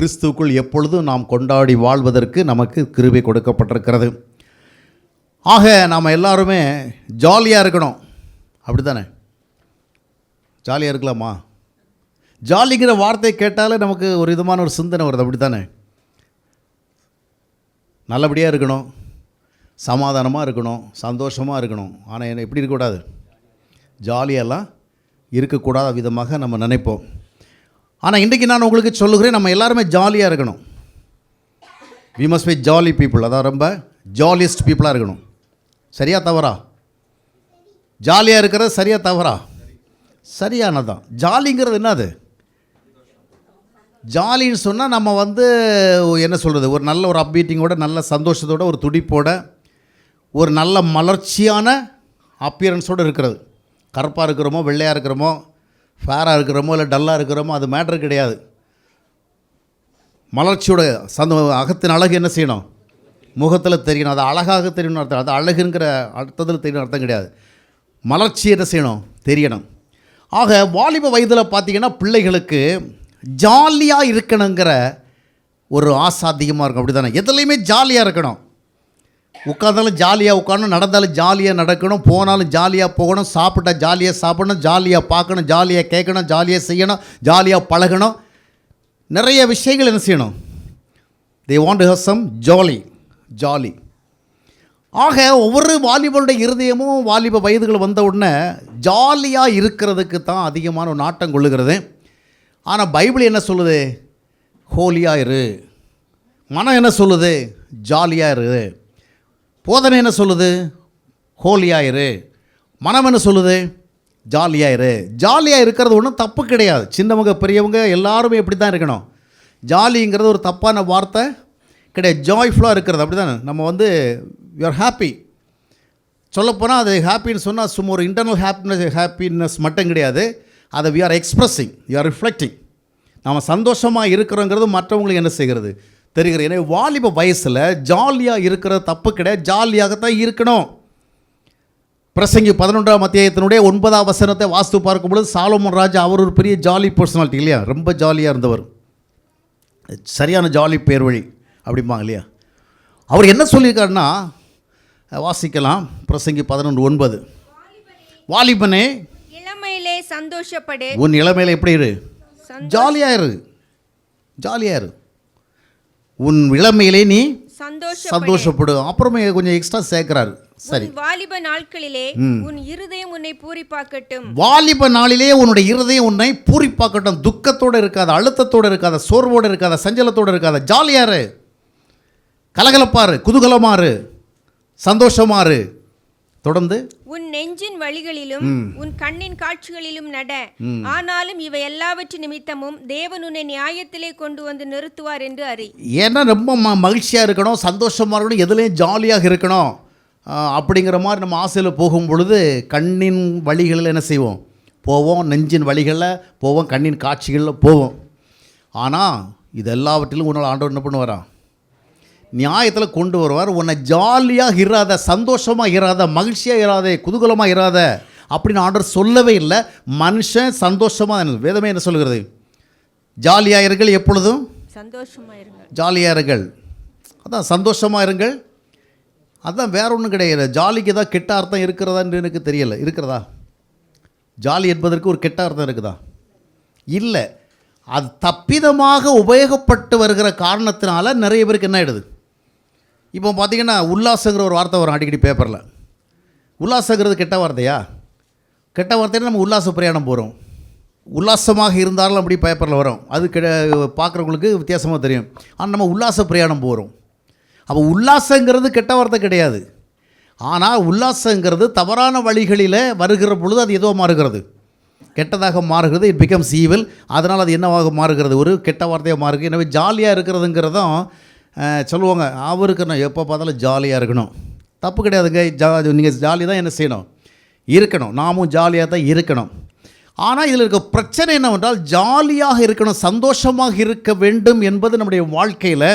கிறிஸ்துவுக்குள் எப்பொழுதும் நாம் கொண்டாடி வாழ்வதற்கு நமக்கு கிருபை கொடுக்கப்பட்டிருக்கிறது. ஆக நாம் எல்லாருமே ஜாலியாக இருக்கணும். அப்படி தானே? ஜாலியாக இருக்கலாமா? ஜாலிங்கிற வார்த்தையை கேட்டாலே நமக்கு ஒரு விதமான ஒரு சிந்தனை வருது. அப்படி தானே? நல்லபடியாக இருக்கணும், சமாதானமாக இருக்கணும், சந்தோஷமாக இருக்கணும். ஆனால் என்ன எப்படி இருக்கக்கூடாது? ஜாலியெல்லாம் இருக்கக்கூடாத விதமாக நம்ம நினைப்போம். ஆனால் இன்றைக்கி நான் உங்களுக்கு சொல்லுகிறேன், நம்ம எல்லாருமே ஜாலியாக இருக்கணும். We must be jolly people. அதான் ரொம்ப ஜாலியஸ்ட் பீப்புளாக இருக்கணும். சரியா தவறா? ஜாலியாக இருக்கிறது சரியா தவறா? சரியானதான். ஜாலிங்கிறது என்னது? ஜாலின்னு சொன்னால் நம்ம என்ன சொல்கிறது, ஒரு நல்ல ஒரு அப்பீட்டிங்கோட, நல்ல சந்தோஷத்தோட, ஒரு துடிப்போட, ஒரு நல்ல மலர்ச்சியான அப்பியரன்ஸோடு இருக்கிறது. கருப்பாக இருக்கிறோமோ, வெள்ளையாக இருக்கிறோமோ, ஃபேராக இருக்கிறோமோ, இல்லை டல்லாக இருக்கிறோமோ, அது மேட்ரு கிடையாது. மலர்ச்சியோட அகத்தின் அழகு என்ன செய்யணும்? முகத்தில் தெரியணும். அது அழகாக தெரியணும்னு அர்த்தம். அது அழகுங்கிற அர்த்தத்தில் தெரியணும் அர்த்தம் கிடையாது. மலர்ச்சி என்ன செய்யணும்? தெரியணும். ஆக வாலிப வயதில் பார்த்திங்கன்னா பிள்ளைகளுக்கு ஜாலியாக இருக்கணுங்கிற ஒரு ஆசை அதிகமாக இருக்கும். அப்படி தானே? எதுலேயுமே ஜாலியாக இருக்கணும். உட்காந்தாலும் ஜாலியாக உட்காரணும், நடந்தாலும் ஜாலியாக நடக்கணும், போனாலும் ஜாலியாக போகணும், சாப்பிட்டா ஜாலியாக சாப்பிடணும், ஜாலியாக பார்க்கணும், ஜாலியாக கேட்கணும், ஜாலியாக செய்யணும், ஜாலியாக பழகணும். நிறைய விஷயங்கள் என்ன செய்யணும்? They want to have some jolly. ஆக ஒவ்வொரு வாலிபருடைய இருதயமும் வாலிப வயதுகள் வந்த உடனே ஜாலியாக இருக்கிறதுக்கு தான் அதிகமான ஒரு நாட்டம் கொள்ளுகிறது. ஆனால் பைபிள் என்ன சொல்லுது? ஹோலியாக இரு. மனம் என்ன சொல்லுது? ஜாலியாக இரு. போதனை என்ன சொல்லுது? ஹோலியாக இரு. மனம் என்ன சொல்லுது? ஜாலியாக இரு. ஜாலியாக இருக்கிறது ஒன்றும் தப்பு கிடையாது. சின்னவங்க பெரியவங்க எல்லாருமே எப்படி தான் இருக்கணும். ஜாலிங்கிறது ஒரு தப்பான வார்த்தை கிடையாது. ஜாய்ஃபுல்லாக இருக்கிறது. அப்படி தானே? நம்ம வி ஆர் ஹாப்பி. சொல்லப்போனால் அது ஹாப்பின்னு சொன்னால் சும்மா ஒரு இன்டர்னல் ஹாப்பினஸ் மட்டும் கிடையாது. அதை we are expressing, we are reflecting. நம்ம சந்தோஷமாக இருக்கிறோங்கிறது மற்றவங்களுக்கு என்ன செய்கிறது? தெரிகிறது. எனவே வாலிப வயசில் ஜாலியாக இருக்கிறது தப்பு கிடையாது. ஜாலியாகத்தான் இருக்கணும். பிரசங்கி 11ஆம் அத்தியாயத்தினுடைய 9ஆம் வசனத்தை வாஸ்து பார்க்கும்பொழுது சாலமோன் ராஜா அவர் ஒரு பெரிய ஜாலி பர்சனாலிட்டி இல்லையா? ரொம்ப ஜாலியாக இருந்தவர். சரியான ஜாலி பேர் வழி அப்படிம்பாங்க இல்லையா? அவர் என்ன சொல்லியிருக்காருன்னா, வாசிக்கலாம். பிரசங்கி 11:9. வாலிபனே இளமையிலே சந்தோஷப்படு. உன் இளமையில எப்படி இரு? ஜாலியாக இரு. உன் இளமையிலே நீ சந்தோஷப்படு. அப்புறமே கொஞ்சம் எக்ஸ்ட்ரா சேர்க்கிறாரு. சரி. வாலிப நாட்களிலே உன் இருதயம் உன்னை பூரிப்பாக்கட்டும். வாலிப நாளிலே உன்னுடைய இருதயம் உன்னை பூரிப்பாக்கட்டும். துக்கத்தோடு இருக்காத, அழுத்தத்தோடு இருக்காத, சோர்வோடு இருக்காத, சஞ்சலத்தோடு இருக்காத. ஜாலியாரு, கலகலப்பாரு, குதூகலமாறு, சந்தோஷமாறு. தொடர்ந்து உன் நெஞ்சின் வழிகளிலும் உன் கண்ணின் காட்சிகளிலும் நட. ஆனாலும் இவை எல்லாவற்று நிமித்தமும் தேவன் உன்னை நியாயத்திலே கொண்டு வந்து நிறுத்துவார் என்று அறி. ஏன்னா ரொம்ப மகிழ்ச்சியாக இருக்கணும், சந்தோஷமாக இருக்கணும், எதுலேயும் ஜாலியாக இருக்கணும் அப்படிங்கிற மாதிரி நம்ம ஆசையில் போகும் பொழுது கண்ணின் வழிகளில் என்ன செய்வோம்? போவோம். நெஞ்சின் வழிகளில் போவோம், கண்ணின் காட்சிகளில் போவோம். ஆனால் இது எல்லாவற்றிலும் உன்னால் ஆண்டவர் என்ன பண்ணுவாராம்? நியாயத்தில் கொண்டு வருவார். உன்னை ஜாலியாக இராத, சந்தோஷமாக இராத, மகிழ்ச்சியாக இராத, குதூகலமாக இராத அப்படின்னு ஆண்டவர் சொல்லவே இல்லை. மனுஷன் சந்தோஷமாக, வேதமே என்ன சொல்கிறது? ஜாலியாக இருங்கள், எப்பொழுதும் சந்தோஷமாக இருங்கள். ஜாலியாக இருங்கள். அதான் சந்தோஷமாக இருங்கள். அதுதான், வேற ஒன்றும் கிடையாது. ஜாலிக்கு தான் கெட்ட அர்த்தம் இருக்கிறதான்னு எனக்கு தெரியலை. இருக்கிறதா? ஜாலி என்பதற்கு ஒரு கெட்ட அர்த்தம் இருக்குதா? இல்லை. அது தப்பிதமாக உபயோகப்பட்டு வருகிற காரணத்தினால நிறைய பேருக்கு என்ன ஆகிடுது? இப்போ பார்த்திங்கன்னா உல்லாசங்கிற ஒரு வார்த்தை வரும் அடிக்கடி பேப்பரில். உல்லாசங்கிறது கெட்ட வார்த்தையா? கெட்ட வார்த்தைன்னா நம்ம உல்லாச பிரயாணம் போகிறோம். உல்லாசமாக இருந்தாலும் அப்படி பேப்பரில் வரும். அது பார்க்குறவங்களுக்கு வித்தியாசமாக தெரியும். ஆனால் நம்ம உல்லாச பிரயாணம் போகிறோம். அப்போ உல்லாசங்கிறது கெட்ட வார்த்தை கிடையாது. ஆனால் உல்லாசங்கிறது தவறான வழிகளில் வருகிற பொழுது அது ஏதோ மாறுகிறது, கெட்டதாக மாறுகிறது. It becomes evil. அதனால் அது என்னவாக மாறுகிறது? ஒரு கெட்ட வார்த்தையாக மாறுகிறது. எனவே ஜாலியாக இருக்கிறதுங்கிறதும் சொல்லுவாங்க, அவருக்கு நான் எப்போ பார்த்தாலும் ஜாலியாக இருக்கணும். தப்பு கிடையாதுங்க. நீங்கள் ஜாலி தான் என்ன செய்யணும்? இருக்கணும். நாமும் ஜாலியாக தான் இருக்கணும். ஆனால் இதில் இருக்க பிரச்சனை என்னவென்றால், ஜாலியாக இருக்கணும், சந்தோஷமாக இருக்க வேண்டும் என்பது நம்முடைய வாழ்க்கையில்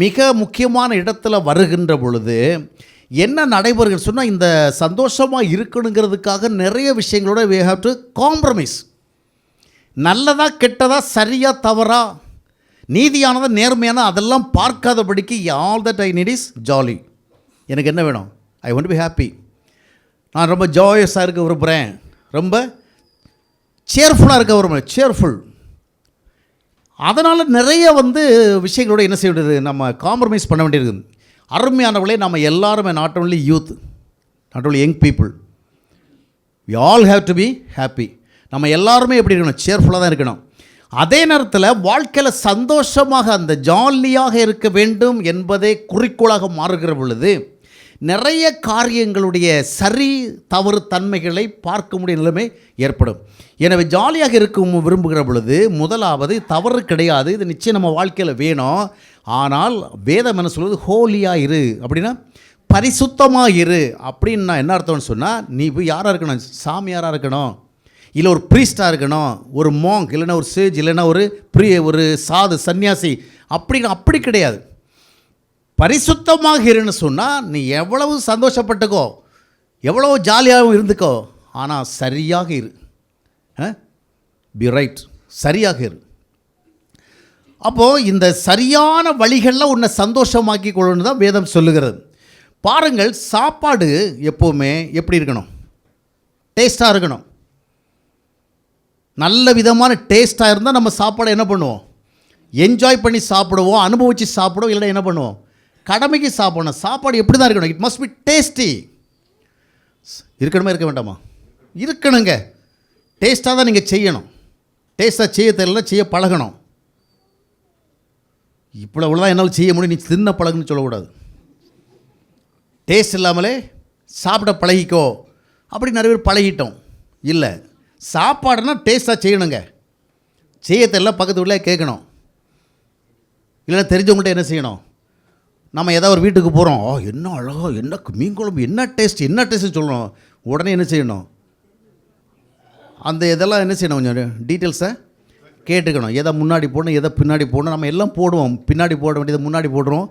மிக முக்கியமான இடத்துல வருகின்ற பொழுது என்ன நடைபெறுகிறது சொன்னால், இந்த சந்தோஷமாக இருக்கணுங்கிறதுக்காக நிறைய விஷயங்களோட we have to compromise. நல்லதா கெட்டதா, சரியா தவறா, நீதியானது நேர்மையான அதெல்லாம் பார்க்காதபடிக்கு all that I need is jolly. எனக்கு என்ன வேணும்? I want to be happy. நான் ரொம்ப ஜாயஸாக இருக்க விரும்புகிறேன், ரொம்ப சேர்ஃபுல்லாக இருக்க விரும்புகிறேன், சேர்ஃபுல். அதனால் நிறைய விஷயங்களோட என்ன செய்ய வேண்டியது, நம்ம காம்ப்ரமைஸ் பண்ண வேண்டியிருக்குது. அருமையானவர்களே, நம்ம எல்லாருமே not only youth, not only young people, we all have to be happy. நம்ம எல்லாருமே எப்படி இருக்கணும்? சேர்ஃபுல்லாக தான் இருக்கணும். அதே நேரத்தில் வாழ்க்கையில் சந்தோஷமாக அந்த ஜாலியாக இருக்க வேண்டும் என்பதே குறிக்கோளாக மாறுகிற பொழுது நிறைய காரியங்களுடைய சரி தவறு தன்மைகளை பார்க்க முடிய நிலைமை ஏற்படும். எனவே ஜாலியாக இருக்க விரும்புகிற பொழுது முதலாவது தவறு கிடையாது, இது நிச்சயம் நம்ம வாழ்க்கையில் வேணும். ஆனால் வேதம் என்ன சொல்வது? ஹோலியாக இரு, அப்படின்னா பரிசுத்தமாக இரு. அப்படின்னு நான் என்ன அர்த்தம்னு சொன்னால், நீ போய் யாராக இருக்கணும்? சாமியாராக இருக்கணும், இல்லை ஒரு ப்ரீஸ்டாக இருக்கணும், ஒரு மாங்க், இல்லைன்னா ஒரு சேஜ், இல்லைன்னா ஒரு சாது சன்னியாசி, அப்படி கிடையாது. பரிசுத்தமாக இருன்னு சொன்னால் நீ எவ்வளவு சந்தோஷப்பட்டுக்கோ, எவ்வளவு ஜாலியாகவும் இருந்துக்கோ, ஆனால் சரியாக இரு. பி ரைட், சரியாக இரு. அப்போது இந்த சரியான வழிகளில் உன்னை சந்தோஷமாக்கி கொள்ளணும் தான் வேதம் சொல்லுகிறது. பாருங்கள், சாப்பாடு எப்போவுமே எப்படி இருக்கணும்? டேஸ்ட்டாக இருக்கணும். நல்ல விதமான டேஸ்ட்டாக இருந்தால் நம்ம சாப்பாடை என்ன பண்ணுவோம்? என்ஜாய் பண்ணி சாப்பிடுவோம், அனுபவித்து சாப்பிடுவோம். இல்லைன்னா என்ன பண்ணுவோம்? கடமைக்கு சாப்பிடணும். சாப்பாடு எப்படி தான் இருக்கணும்? It must be tasty. இருக்கணுமா இருக்க வேண்டாமா? இருக்கணுங்க. டேஸ்ட்டாக தான் நீங்கள் செய்யணும். டேஸ்ட்டாக செய்ய தெரியல, செய்ய பழகணும். இவ்வளோதான் என்னால் செய்ய முடியும், நீ தின்ன பழகுன்னு சொல்லக்கூடாது. டேஸ்ட் இல்லாமலே சாப்பிட பழகிக்கோ, அப்படி நிறைய பேர் பழகிட்டோம். இல்லை, சாப்பாடுனா டேஸ்ட்டாக செய்யணுங்க. செய்ய தெரியல, பக்கத்து வீட்டில் கேட்கணும். இல்லைன்னா தெரிஞ்சவங்கள்ட்ட என்ன செய்யணும்? நம்ம ஏதாவது ஒரு வீட்டுக்கு போகிறோம், என்ன அழகா, என்ன மீன் குழம்பு, என்ன டேஸ்ட்டு சொல்லணும். உடனே என்ன செய்யணும்? அந்த இதெல்லாம் என்ன செய்யணும்? கொஞ்சம் டீட்டெயில்ஸை கேட்டுக்கணும். எதை முன்னாடி போடணும், எதை பின்னாடி போடணும். நம்ம எல்லாம் போடுவோம். பின்னாடி போட வேண்டியதை முன்னாடி போடுறோம்,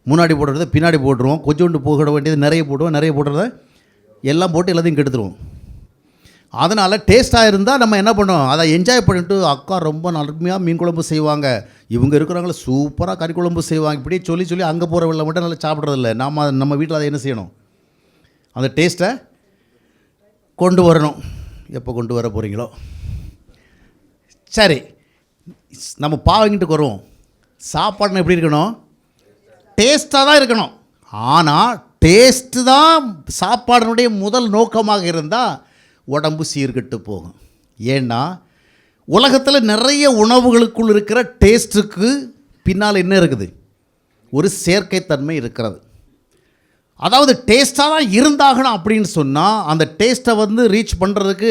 முன்னாடி போடுறதை பின்னாடி போடுறோம். கொஞ்சோண்டு போட வேண்டியது நிறைய போடுவோம், நிறைய போடுறத எல்லாம் போட்டு எல்லாத்தையும் கெடுத்துருவோம். அதனால் டேஸ்ட்டாக இருந்தால் நம்ம என்ன பண்ணுவோம்? அதை என்ஜாய் பண்ணிவிட்டு, அக்கா ரொம்ப நன்மையாக மீன் குழம்பு செய்வாங்க, இவங்க இருக்கிறவங்கள சூப்பராக கறி குழம்பு செய்வாங்க, இப்படியே சொல்லி அங்கே போகிறவங்கள மட்டும் நல்லா சாப்பிட்றதில்ல. நம்ம வீட்டில் அதை என்ன செய்யணும்? அந்த டேஸ்ட்டை கொண்டு வரணும். எப்போ கொண்டு வர போகிறீங்களோ? சரி, நம்ம பாவங்கிட்டு வருவோம். சாப்பாடுன்னு எப்படி இருக்கணும்? டேஸ்ட்டாக தான் இருக்கணும். ஆனால் டேஸ்ட்டு தான் சாப்பாடுனுடைய முதல் நோக்கமாக இருந்தால் உடம்பு சீர்கெட்டு போகும். ஏன்னா உலகத்தில் நிறைய உணவுகளுக்குள் இருக்கிற டேஸ்ட்டுக்கு பின்னால் என்ன இருக்குது? ஒரு செயற்கைத்தன்மை இருக்கிறது. அதாவது டேஸ்ட்டாக தான் இருந்தாகணும் அப்படின்னு சொன்னால் அந்த டேஸ்ட்டை ரீச் பண்ணுறதுக்கு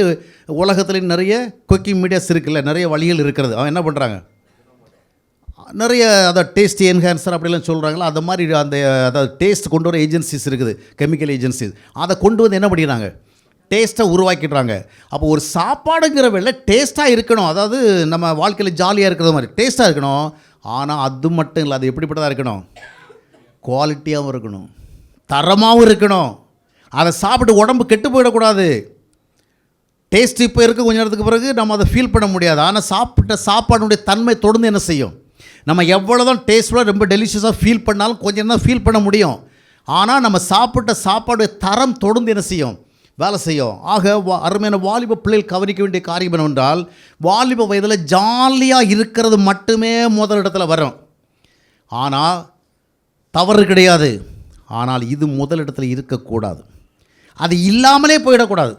உலகத்தில் நிறைய குக்கிங் மீடியாஸ் இருக்குல்ல, நிறைய வழிகள் இருக்கிறது. அவன் என்ன பண்ணுறாங்க? நிறைய அதை டேஸ்ட் என்ஹான்சர் அப்படிலாம் சொல்கிறாங்களா, அந்த மாதிரி அதாவது டேஸ்ட் கொண்டு வர ஏஜென்சிஸ் இருக்குது, கெமிக்கல் ஏஜென்சிஸ். அதை கொண்டு வந்து என்ன பண்ணிடுறாங்க? டேஸ்ட்டை உருவாக்கிடுறாங்க. அப்போ ஒரு சாப்பாடுங்கிற வேலை டேஸ்ட்டாக இருக்கணும். அதாவது நம்ம வாழ்க்கையில் ஜாலியாக இருக்கிற மாதிரி டேஸ்ட்டாக இருக்கணும். ஆனால் அது மட்டும் இல்லை, அது எப்படிப்பட்டதாக இருக்கணும்? குவாலிட்டியாகவும் இருக்கணும், தரமாகவும் இருக்கணும். அதை சாப்பிட்டு உடம்பு கெட்டு போயிடக்கூடாது. டேஸ்ட் இப்போ இருக்க கொஞ்ச நேரத்துக்கு பிறகு நம்ம அதை ஃபீல் பண்ண முடியாது. ஆனால் சாப்பிட்ட சாப்பாடுடைய தன்மை தொடர்ந்து என்ன செய்யும்? நம்ம எவ்வளோ தான் டேஸ்ட்ஃபுல்லாக ரொம்ப டெலிஷியஸாக ஃபீல் பண்ணாலும் கொஞ்சம் தான் ஃபீல் பண்ண முடியும். ஆனால் நம்ம சாப்பிட்ட சாப்பாடுடைய தரம் தொடர்ந்து என்ன செய்யும்? வேலை செய்யும். ஆக அருமையான வாலிப பிள்ளைகள் கவனிக்க வேண்டிய காரியம் என்னவென்றால், வாலிப வயதில் ஜாலியாக இருக்கிறது மட்டுமே முதல் இடத்துல வரும். ஆனால் தவறு கிடையாது. ஆனால் இது முதல் இடத்துல இருக்கக்கூடாது. அது இல்லாமலே போயிடக்கூடாது.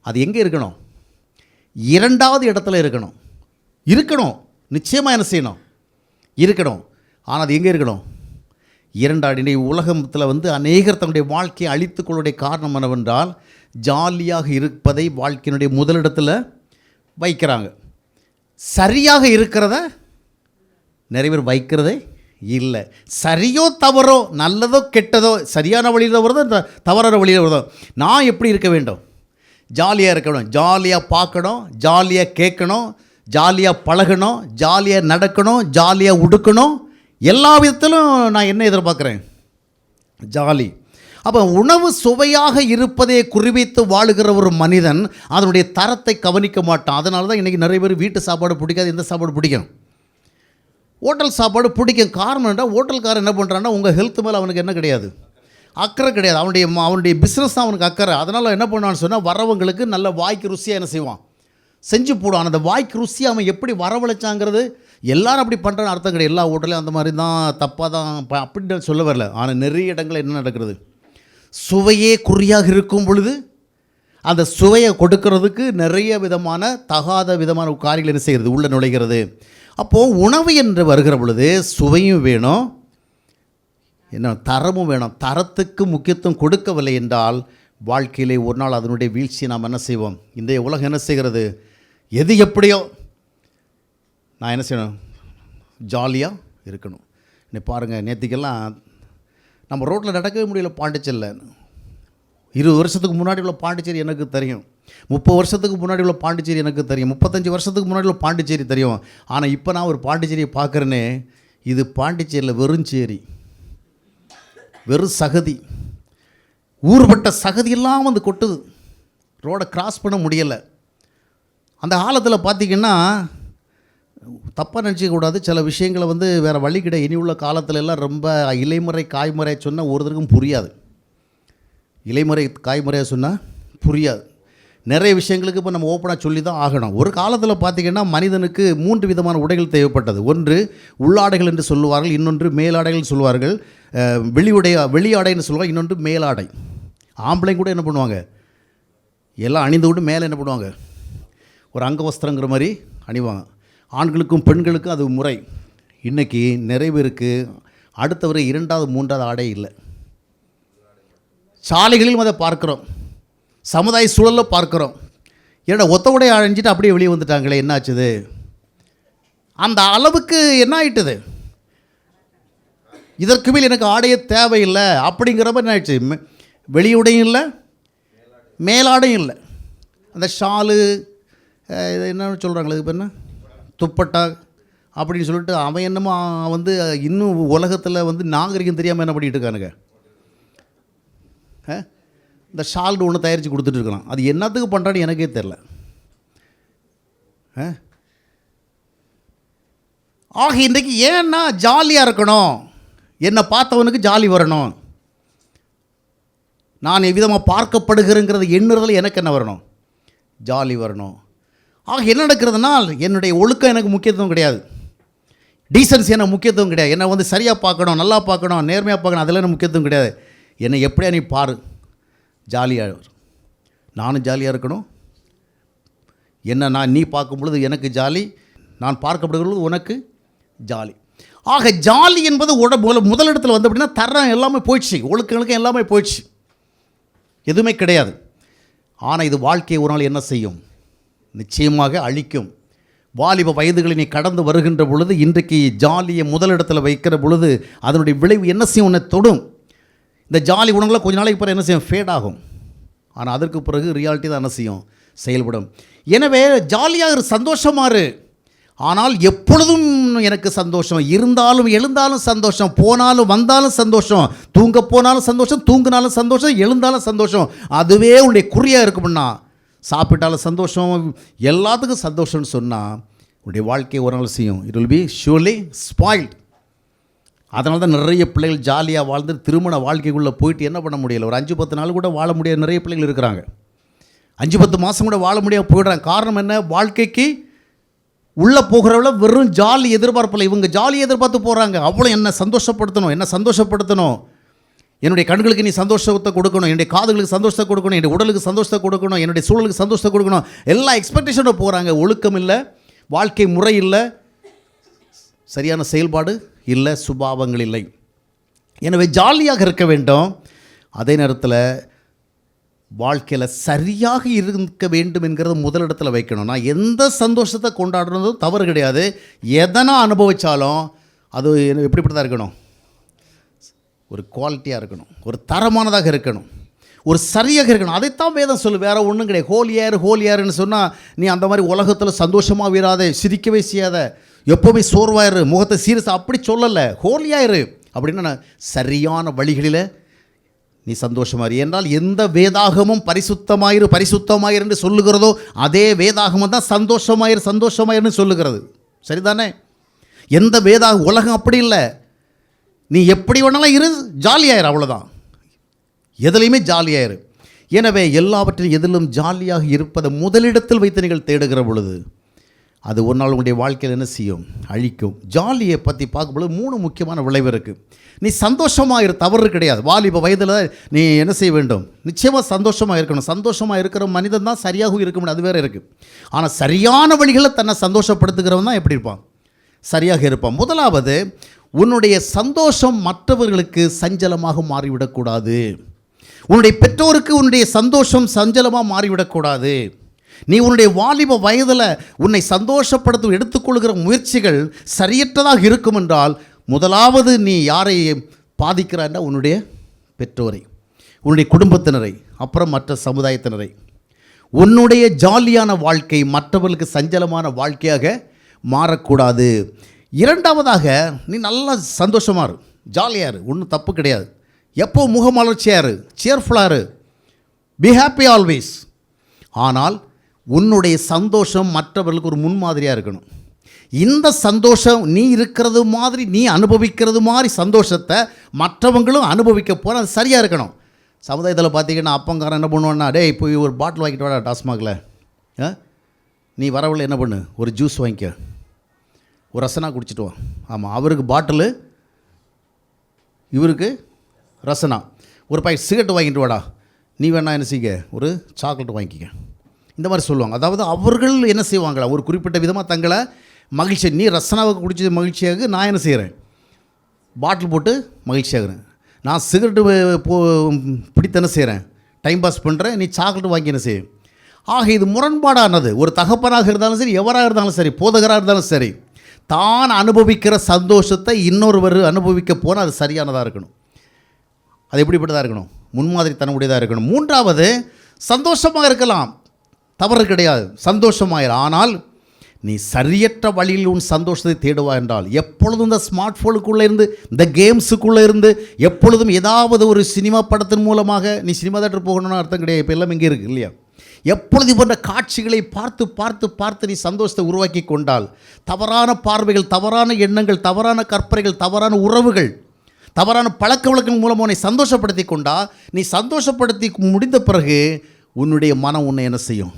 அது எங்கே இருக்கணும்? இரண்டாவது இடத்துல இருக்கணும். நிச்சயமாக என்ன செய்யணும்? இருக்கணும். ஆனால் அது எங்கே இருக்கணும்? இரண்டாவது. உலகத்தில் அநேகர் தன்னுடைய வாழ்க்கையை அழித்துக்கொள்ளுடைய காரணம் என்னவென்றால், ஜாலியாக இருப்பதை வாழ்க்கையினுடைய முதலிடத்தில் வைக்கிறாங்க. சரியாக இருக்கிறத நிறைய பேர் வைக்கிறதே இல்லை. சரியோ தவறோ, நல்லதோ கெட்டதோ, சரியான வழியில் வருதோ தவறான வழியில் வருதோ, நான் எப்படி இருக்க வேண்டும்? ஜாலியாக இருக்கணும், ஜாலியாக பார்க்கணும், ஜாலியாக கேட்கணும், ஜாலியாக பழகணும், ஜாலியாக நடக்கணும், ஜாலியாக உடுக்கணும். எல்லா விதத்திலும் நான் என்ன எதிர்பார்க்குறேன்? ஜாலி. அப்போ உணவு சுவையாக இருப்பதை குறிவைத்து வாழுகிற ஒரு மனிதன் அதனுடைய தரத்தை கவனிக்க மாட்டான். அதனால தான் இன்றைக்கி நிறைய பேர் வீட்டு சாப்பாடு பிடிக்காது, எந்த சாப்பாடு பிடிக்கும்? ஹோட்டல் சாப்பாடு பிடிக்கும். காரணம் என்ன? ஹோட்டல்காரன் என்ன பண்ணுறான்னா உங்கள் ஹெல்த் மேலே அவனுக்கு என்ன கிடையாது, அக்கறை கிடையாது. அவனுடைய பிஸ்னஸ் தான் அவனுக்கு அக்கறை. அதனால் என்ன பண்ணுவான்னு சொன்னால் வரவங்களுக்கு நல்ல வாய்க்கு ருசியாக என்ன செய்வான், செஞ்சு போடுவான். அந்த வாய்க்கு ருசி அவன் எப்படி வரவழைச்சாங்கிறது எல்லாரும் அப்படி பண்ணுறான்னு அர்த்தம் கிடையாது. எல்லா ஹோட்டலையும் அந்த மாதிரி தான் தப்பாக தான் அப்படின்னு சொல்ல வரல. ஆனால் நிறைய இடங்களில் என்ன நடக்கிறது, சுவையே குறியாக இருக்கும் பொழுது அந்த சுவையை கொடுக்கறதுக்கு நிறைய விதமான தகாத விதமான காரியங்கள் என்ன செய்கிறது, உள்ளே நுழைகிறது. அப்போது உணவு என்று வருகிற பொழுது சுவையும் வேணும், என்ன தரமும் வேணும். தரத்துக்கு முக்கியத்துவம் கொடுக்கவில்லை என்றால் வாழ்க்கையிலே ஒரு நாள் அதனுடைய வீழ்ச்சியை நாம் என்ன செய்வோம். இந்த உலகம் என்ன செய்கிறது, எது எப்படியோ நான் என்ன செய்யணும், ஜாலியாக இருக்கணும். இன்னைக்கு பாருங்கள், நேற்றுக்கெல்லாம் நம்ம ரோட்டில் நடக்கவே முடியல பாண்டிச்சேரியில். 20 வருஷத்துக்கு முன்னாடி உள்ள பாண்டிச்சேரி எனக்கு தெரியும், 30 வருஷத்துக்கு முன்னாடி உள்ள பாண்டிச்சேரி எனக்கு தெரியும், 35 வருஷத்துக்கு முன்னாடி உள்ள பாண்டிச்சேரி தெரியும். ஆனால் இப்போ நான் ஒரு பாண்டிச்சேரியை பார்க்குறேனே, இது பாண்டிச்சேரியில் வெறும் சேரி, வெறும் சகதி, ஊறுபட்ட சகதியெல்லாம் வந்து கொட்டுது, ரோடை கிராஸ் பண்ண முடியலை. அந்த காலத்தில் பார்த்திங்கன்னா தப்பாக நினச்சிக்கக்கூடாது, சில விஷயங்களை வந்து வேறு வழி கிடையாது. இனி உள்ள காலத்துல எல்லாம் ரொம்ப இலைமுறை காய்முறை சொன்னால் ஒருத்தருக்கும் புரியாது. இலைமுறை காய்முறையாக சொன்னால் புரியாது. நிறைய விஷயங்களுக்கு இப்போ நம்ம ஓப்பனாக சொல்லி தான் ஆகணும். ஒரு காலத்தில் பார்த்திங்கன்னா மனிதனுக்கு 3 விதமான உடைகள் தேவைப்பட்டது. ஒன்று உள்ளாடைகள் என்று சொல்லுவார்கள், இன்னொன்று மேலாடைகள் சொல்லுவார்கள், வெளியாடைன்னு சொல்லுவாங்க, இன்னொன்று மேலாடை. ஆம்பளைங்க கூட என்ன பண்ணுவாங்க, எல்லாம் அணிந்து விட்டு மேலே என்ன பண்ணுவாங்க, ஒரு அங்கவஸ்திரங்கிற மாதிரி அணிவாங்க. ஆண்களுக்கும் பெண்களுக்கும் அது முறை. இன்றைக்கி நிறைய பேருக்கு அடுத்தவரை 2வது 3வது ஆடை இல்லை. சாலைகளிலும் அதை பார்க்குறோம், சமுதாய சூழலில் பார்க்குறோம். ஏன்னா ஒத்த உடை அணிஞ்சிட்டு அப்படியே வெளியே வந்துட்டாங்களே, என்ன ஆச்சுது, அந்த அளவுக்கு என்ன ஆயிட்டுது, இதற்கு மேல் எனக்கு ஆடையே தேவையில்லை அப்படிங்கிற மாதிரி என்ன ஆயிடுச்சு. வெளியுடையும் இல்லை, மேலாடையும் இல்லை. அந்த ஷாலு இது என்னன்னு சொல்கிறாங்களே, இப்போ என்ன துப்பட்டா அப்படின்னு சொல்லிட்டு அவன் என்னமோ வந்து இன்னும் உலகத்தில் வந்து நாகரிகம் தெரியாமல் என்ன பண்ணிகிட்டு இருக்கானுங்க. இந்த ஷால்டு ஒன்று தயாரித்து கொடுத்துட்ருக்கலாம், அது என்னத்துக்கு பண்ணுறான்னு எனக்கே தெரில. ஆக இன்றைக்கி ஏன்னா ஜாலியாக இருக்கணும், என்னை பார்த்தவனுக்கு ஜாலி வரணும், நான் எவ்விதமாக பார்க்கப்படுகிறேங்கிறது எண்ணுறதில் எனக்கு என்ன வரணும், ஜாலி வரணும். ஆக என்ன நடக்கிறதுனா என்னுடைய ஒழுக்கம் எனக்கு முக்கியத்துவம் கிடையாது, டீசன்சி எனக்கு முக்கியத்துவம் கிடையாது, என்னை வந்து சரியாக பார்க்கணும், நல்லா பார்க்கணும், நேர்மையாக பார்க்கணும், அதெல்லாம் எனக்கு முக்கியத்துவம் கிடையாது. என்னை எப்படியா நீ பாரு, ஜாலியாக நானும் ஜாலியாக இருக்கணும். என்ன நீ பார்க்கும் பொழுது எனக்கு ஜாலி, நான் பார்க்கப்படுகிறது உனக்கு ஜாலி. ஆக ஜாலி என்பது முதலிடத்தில் வந்து அப்படின்னா தரம் எல்லாமே போயிடுச்சு, ஒழுக்கங்களுக்கு எல்லாமே போயிடுச்சு, எதுவுமே கிடையாது. ஆனால் இது வாழ்க்கையை ஒரு நாள் என்ன செய்யும், நிச்சயமாக அழிக்கும். வாலிப வயதுகளை நீ கடந்து வருகின்ற பொழுது, இன்றைக்கு ஜாலியை முதலிடத்தில் வைக்கிற பொழுது அதனுடைய விளைவு என்ன செய்யும், உன்னை தொடும். இந்த ஜாலி உணவுகளை கொஞ்ச நாளைக்கு பிறகு என்ன செய்யும், ஃபேட் ஆகும். ஆனால் அதற்கு பிறகு ரியாலிட்டி தான் என்ன செய்யும், செயல்படும். எனவே ஜாலியாக சந்தோஷமாக இரு, ஆனால் எப்பொழுதும் எனக்கு சந்தோஷம், இருந்தாலும் எழுந்தாலும் சந்தோஷம், போனாலும் வந்தாலும் சந்தோஷம், தூங்க போனாலும் சந்தோஷம், தூங்கினாலும் சந்தோஷம், எழுந்தாலும் சந்தோஷம், அதுவே உன்னுடைய குறியாக இருக்கும்னா, சாப்பிட்டாலும் சந்தோஷம், எல்லாத்துக்கும் சந்தோஷம்னு சொன்னால் உன்னுடைய வாழ்க்கையை ஒரு நாள் செய்யும், it will be surely spoilt. அதனால தான் நிறைய பிள்ளைகள் ஜாலியாக வாழ்ந்து திருமண வாழ்க்கைக்குள்ளே போயிட்டு என்ன பண்ண முடியலை, ஒரு 5-10 நாள் கூட வாழ முடியாத நிறைய பிள்ளைகள் இருக்கிறாங்க, 5-10 மாதம் கூட வாழ முடியாது போயிடுறாங்க. காரணம் என்ன, வாழ்க்கைக்கு உள்ளே போகிறவள வெறும் ஜாலி எதிர்பார்ப்பில்லை, இவங்க ஜாலி எதிர்பார்த்து போகிறாங்க. அவ்வளோ என்ன சந்தோஷப்படுத்தணும், என்னுடைய கண்களுக்கு நீ சந்தோஷத்தை கொடுக்கணும், என்னுடைய காதுகளுக்கு சந்தோஷத்தை கொடுக்கணும், என்னுடைய உடலுக்கு சந்தோஷத்தை கொடுக்கணும், என்னுடைய சூழலுக்கு சந்தோஷத்தை கொடுக்கணும், எல்லா எக்ஸ்பெக்டேஷனோட போகிறாங்க. ஒழுக்கம் இல்லை, வாழ்க்கை முறை இல்லை, சரியான செயல்பாடு இல்லை, சுபாவங்கள் இல்லை. எனவே ஜாலியாக இருக்க வேண்டும், அதே நேரத்தில் வாழ்க்கையில் சரியாக இருக்க வேண்டும் என்கிறது முதலிடத்தில் வைக்கணும். நான் எந்த சந்தோஷத்தை கொண்டாடுறதும் தவறு கிடையாது, எதனா அனுபவித்தாலும் அது எப்படிப்பட்ட தான் இருக்கணும், ஒரு குவாலிட்டியாக இருக்கணும், ஒரு தரமானதாக இருக்கணும், ஒரு சரியாக இருக்கணும். அதைத்தான் வேதம் சொல்லு, வேறு ஒன்றும் கிடையாது. ஹோலியாருன்னு சொன்னால் நீ அந்த மாதிரி உலகத்தில் சந்தோஷமாக வீராத, சிரிக்கவே செய்யாத, எப்போவுமே சோர்வாயிரு, முகத்தை சீரியஸாக அப்படி சொல்லலை. ஹோலியாயிரு அப்படின்னா சரியான வழிகளில் நீ சந்தோஷமாக இரு. என்றால் எந்த வேதாகமும் பரிசுத்தமாயிரு என்று சொல்லுகிறதோ அதே வேதாகமும் தான் சந்தோஷமாயிரு சொல்லுகிறது. சரிதானே? எந்த வேதாக உலகம் அப்படி இல்லை. நீ எப்படி வேணாலும் இரு, ஜாலியாயிரு, அவ்வளோதான். எதுலையுமே ஜாலியாயிரு. எனவே எல்லாவற்றிலும் எதிலும் ஜாலியாக இருப்பதை முதலிடத்தில் வைத்து நீங்கள் தேடுகிற பொழுது அது ஒரு நாள் உங்களுடைய வாழ்க்கையில் என்ன செய்யும்? அழிக்கும். ஜாலியை பற்றி பார்க்கும்பொழுது 3 முக்கியமான விளைவு இருக்குது. நீ சந்தோஷமாக தவறு கிடையாது. வாலிப வயதில் நீ என்ன செய்ய வேண்டும்? நிச்சயமாக சந்தோஷமாக இருக்கணும். சந்தோஷமாக இருக்கிற மனிதன் தான் சரியாகவும் இருக்க முடியும், அது வேறு இருக்குது. ஆனால் சரியான வழிகளில் தன்னை சந்தோஷப்படுத்துகிறவன் தான் எப்படி இருப்பான்? சரியாக இருப்பான். முதலாவது, உன்னுடைய சந்தோஷம் மற்றவர்களுக்கு சஞ்சலமாக மாறிவிடக்கூடாது. உன்னுடைய பெற்றோருக்கு உன்னுடைய சந்தோஷம் சஞ்சலமாக மாறிவிடக்கூடாது. நீ உன்னுடைய வாலிப வயதில் உன்னை சந்தோஷப்படுத்த எடுத்துக்கொள்கிற முயற்சிகள் சரியற்றதாக இருக்கும் என்றால், முதலாவது நீ யாரை பாதிக்கிறான்னா உன்னுடைய பெற்றோரை, உன்னுடைய குடும்பத்தினரை, அப்புறம் மற்ற சமுதாயத்தினரை. உன்னுடைய ஜாலியான வாழ்க்கை மற்றவர்களுக்கு சஞ்சலமான வாழ்க்கையாக மாறக்கூடாது. இரண்டாவதாக, நீ நல்லா சந்தோஷமாக இரு, ஜாலியாக இரு, ஒன்றும் தப்பு கிடையாது. எப்போ முகமலர்ச்சியாக இரு, சியர்ஃபுல்லாக இரு, பி ஹாப்பி ஆல்வேஸ். ஆனால் உன்னுடைய சந்தோஷம் மற்றவர்களுக்கு ஒரு முன்மாதிரியாக இருக்கணும். இந்த சந்தோஷம் நீ இருக்கிறது மாதிரி, நீ அனுபவிக்கிறது மாதிரி சந்தோஷத்தை மற்றவங்களும் அனுபவிக்க போகிற, அது சரியாக இருக்கணும். சமுதாயத்தில் பார்த்தீங்கன்னா அப்பங்காரன் என்ன பண்ணுவான்னா, டேய் போய் ஒரு பாட்டில் வாங்கிட்டு வாடா டாஸ்மாகில், நீ வரவில்லை என்ன பண்ணு, ஒரு ஜூஸ் வாங்கிக்க, ஒரு ரசனா குடிச்சிட்டு வா. ஆமாம், அவருக்கு பாட்டிலு, இவருக்கு ரசனா. ஒரு பாக்கெட் சிகரெட் வாங்கிட்டு வாடா, நீ வேணா என்ன செய்ய, ஒரு சாக்லேட் வாங்கிக்க. இந்த மாதிரி சொல்லுவாங்க. அதாவது அவர்கள் என்ன செய்வாங்களா, ஒரு குறிப்பிட்ட விதமாக தங்களை மகிழ்ச்சி, நீ ரசனாவை குடிச்சது மகிழ்ச்சியாக, நான் என்ன செய்கிறேன், பாட்டில் போட்டு மகிழ்ச்சியாகிறேன். நான் சிகரெட்டு பிடித்து என்ன செய்கிறேன், டைம் பாஸ் பண்ணுறேன், நீ சாக்லேட் வாங்கி என்ன செய்யும். ஆக இது முரண்பாடானது. ஒரு தகப்பனாக இருந்தாலும் சரி, எவராக இருந்தாலும் சரி, போதகராக இருந்தாலும் சரி, தான் அனுபவிக்கிற சந்தோஷத்தை இன்னொருவர் அனுபவிக்க போனால் அது சரியானதாக இருக்கணும். அது எப்படிப்பட்டதாக இருக்கணும்? முன்மாதிரி தன்னுடையதாக இருக்கணும். மூன்றாவது, சந்தோஷமாக இருக்கலாம், தவறு கிடையாது, சந்தோஷமாக. ஆனால் நீ சரியற்ற வழியில் உன் சந்தோஷத்தை தேடுவா என்றால், எப்பொழுதும் இந்த ஸ்மார்ட் ஃபோனுக்குள்ளே இருந்து, இந்த கேம்ஸுக்குள்ளே இருந்து, எப்பொழுதும் ஏதாவது ஒரு சினிமா படத்தின் மூலமாக, நீ சினிமா தேட்டர் போகணும்னு அர்த்தம் கிடையாது, இப்போ எல்லாம் இங்கே இருக்குது இல்லையா? எப்பொழுது போன்ற காட்சிகளை பார்த்து பார்த்து பார்த்து நீ சந்தோஷத்தை உருவாக்கி கொண்டால், தவறான பார்வைகள், தவறான எண்ணங்கள், தவறான கற்பனைகள், தவறான உறவுகள், தவறான பழக்க வழக்கங்கள் மூலமாக உன்னை சந்தோஷப்படுத்தி கொண்டா, நீ சந்தோஷப்படுத்தி முடிந்த பிறகு உன்னுடைய மனம் உன்னை என்ன செய்யும்?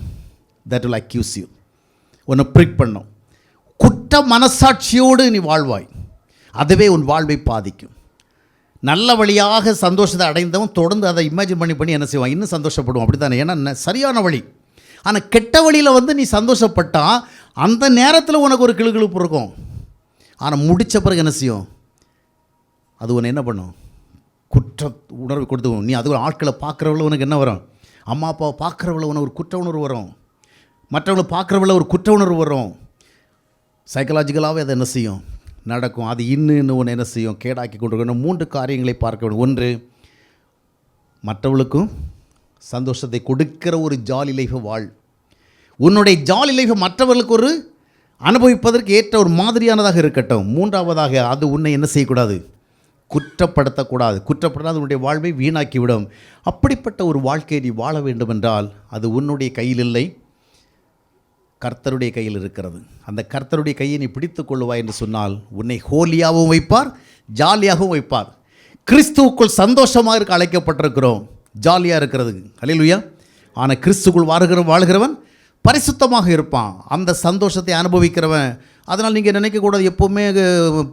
தட் வில் அக்யூஸ் யூ, உன்னை ப்ரிக் பண்ணும். குற்ற மனசாட்சியோடு நீ வாழ்வாய், அதுவே உன் வாழ்வை பாதிக்கும். நல்ல வழியாக சந்தோஷத்தை அடைந்தவன் தொடர்ந்து அதை இமேஜின் பண்ணி என்ன செய்வான், இன்னும் சந்தோஷப்படுவான். அப்படி தானே? ஏன்னா சரியான வழி. ஆனால் கெட்ட வழியில் வந்து நீ சந்தோஷப்பட்டால் அந்த நேரத்தில் உனக்கு ஒரு கிளுகிழுப்பு இருக்கும். ஆனால் முடித்த பிறகு என்ன செய்யும்? அது உன்னை என்ன பண்ணும்? குற்ற உணர்வு கொடுத்து, நீ அது ஒரு ஆட்களை பார்க்குறவள உனக்கு என்ன வரும்? அம்மா அப்பாவை பார்க்குறவள உனக்கு ஒரு குற்ற உணர்வு வரும், மற்றவங்களை பார்க்குறவள ஒரு குற்ற உணர்வு வரும். சைக்கலாஜிக்கலாகவே அதை என்ன செய்யும்? நடக்கும். அது இன்னும் ஒன்று என்ன செய்யும்? கேடாக்கி கொண்டு 3 காரியங்களை பார்க்க வேண்டும். ஒன்று, மற்றவர்களுக்கும் சந்தோஷத்தை கொடுக்கிற ஒரு ஜாலி லைஃபை வாழ். உன்னுடைய ஜாலி லைஃபை மற்றவர்களுக்கு ஒரு அனுபவிப்பதற்கு ஏற்ற ஒரு மாதிரியானதாக இருக்கட்டும். மூன்றாவதாக, அது உன்னை என்ன செய்யக்கூடாது? குற்றப்படுத்தக்கூடாது. குற்றப்படுத்தாது உன்னுடைய வாழ்வை வீணாக்கிவிடும். அப்படிப்பட்ட ஒரு வாழ்க்கையை நீ வாழ வேண்டும் என்றால் அது உன்னுடைய கையில் இல்லை, கர்த்தருடைய கையில் இருக்கிறது. அந்த கர்த்தருடைய கையை நீ பிடித்து கொள்ளுவாய் என்று சொன்னால் உன்னை ஹோலியாகவும் வைப்பார், ஜாலியாகவும் வைப்பார். கிறிஸ்துவுக்குள் சந்தோஷமாக இருக்க அழைக்கப்பட்டிருக்கிறோம், ஜாலியாக இருக்கிறது. அல்லேலூயா. ஆனால் கிறிஸ்துக்குள் வாழ்கிறவன் பரிசுத்தமாக இருப்பான், அந்த சந்தோஷத்தை அனுபவிக்கிறவன். அதனால் நீங்கள் நினைக்கக்கூடாது எப்போவுமே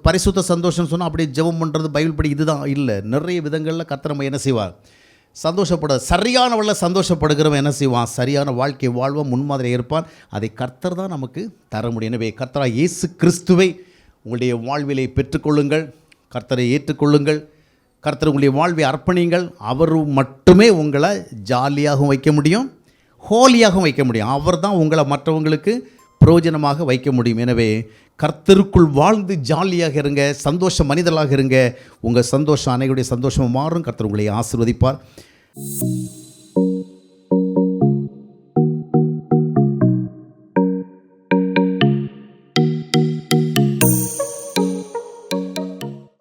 பரிசுத்த சந்தோஷம் சொன்னால் அப்படியே ஜெபம் பண்ணுறது, பைபிள் படி இதுதான் இல்லை. நிறைய விதங்களில் கர்த்தர் நம்ம என்ன செய்வார்? சந்தோஷப்பட, சரியான வழியில் சந்தோஷப்படுகிறவன் என்ன செய்வான்? சரியான வாழ்க்கை வாழ்வான், முன்மாதிரி இருப்பான். அதை கர்த்தர் தான் நமக்கு தர முடியும். எனவே கர்த்தராக இயேசு கிறிஸ்துவை உங்களுடைய வாழ்விலை பெற்றுக்கொள்ளுங்கள், கர்த்தரை ஏற்றுக்கொள்ளுங்கள், கர்த்தர் உங்களுடைய வாழ்வை அர்ப்பணியுங்கள். அவர் மட்டுமே உங்களை ஜாலியாகவும் வைக்க முடியும், ஹோலியாகவும் வைக்க முடியும். அவர் தான் உங்களை மற்றவங்களுக்கு பிரயோஜனமாக வைக்க முடியும். எனவே கர்த்தருக்குள் வாழ்ந்து ஜாலியாக இருங்க, சந்தோஷ மனிதர்களாக இருங்க. உங்கள் சந்தோஷம் அனைவருடைய சந்தோஷமாக மாறும். கர்த்தர் உங்களை ஆசீர்வதிப்பார்.